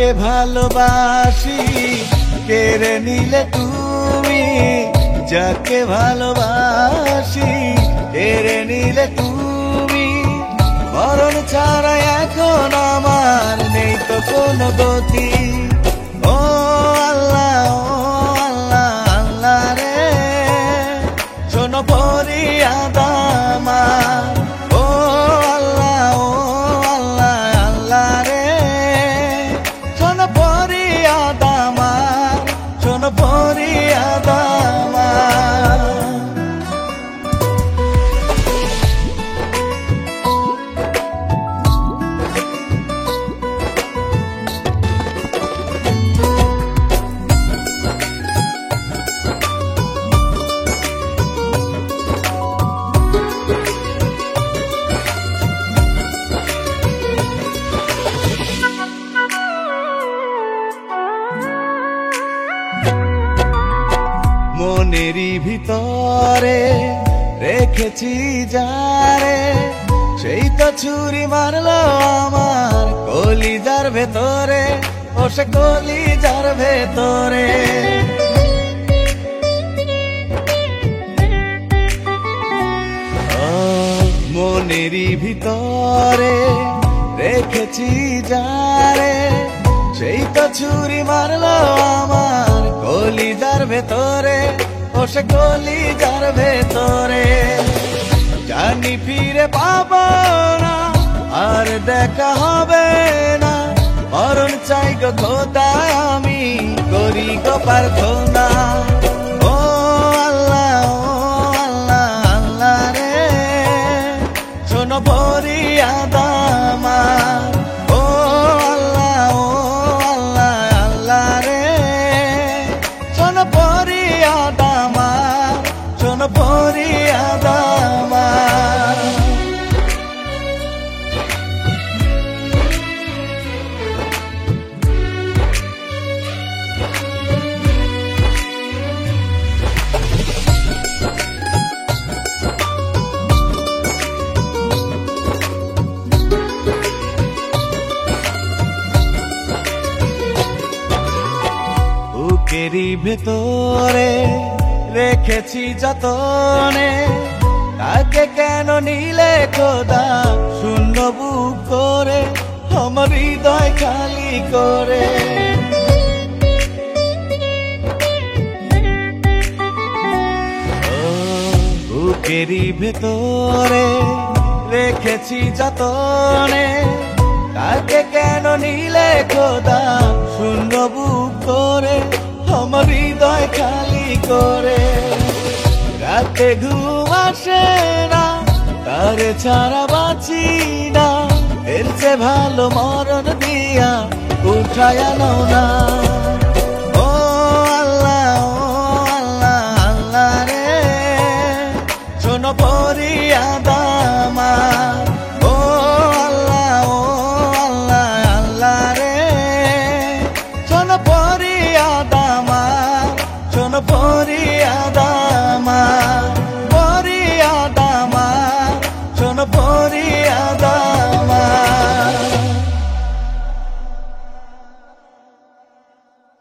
যাকে ভালোবাসি কেড়ে নিলে তুমি, যাকে ভালোবাসি কেড়ে নিলে তুমি। মরণ ছাড়া এখন আমার নেই তো কোনো গতি। ও আল্লাহ, ও আল্লাহ, আল্লাহ রে, শোনো ফরিয়াদ আমার। ও আল্লাহ, ও আল্লাহ, আল্লাহ রে, শোনো ফরিয়াদ আমার, শোনো ফরিয়াদ আমার। মনেরই ভিতরে রেখেছি যারে, সেই তো ছুরি মারলো আমার কলিজার ভেতরে, ও সে কলিজার ভেতরে। মনেরই ভিতরে রেখেছি যারে, সেই তো ছুরি মারলো আমার কলিজার ভেতরে, ও সে কলিজার ভেতরে। জানি ফিরে পাবো না, আর দেখা হবে না, মরণ চাই গো খোদা, আমি করি গো প্রার্থনা। ও আল্লাহ, ও আল্লাহ, আল্লাহ রে, শোনো ফরিয়াদ আমার। ও আল্লাহ, ও আল্লাহ, আল্লাহ রে, শোনো ফরিয়াদ আমার, শোনো ফরিয়াদ আমার। বুকেরই ভেতরে রেখেছি যতনে, তাকে কেন নিলে খোদা শূন্য বুক করে, আমার হৃদয় খালি করে। বুকেরই ভেতরে রেখেছি যতনে, তাকে কেন নিলে খোদা শূন্য বুক করে, আমার হৃদয় খালি করে। রাতে ঘুম আসে না, তারে ছাড়া বাঁচি না, এর চেয়ে ভালো মরণ দিয়া উঠায়া নাও না। ও আল্লাহ, ও আল্লাহ, আল্লাহ রে, শোনো ফরিয়াদ আমার। ও আল্লাহ, ও আল্লাহ, আল্লাহ রে, শোনো ফরিয়াদ আমার, শোনো ফরিয়াদ আমার, ফরিয়াদ আমার, শোনো ফরিয়াদ।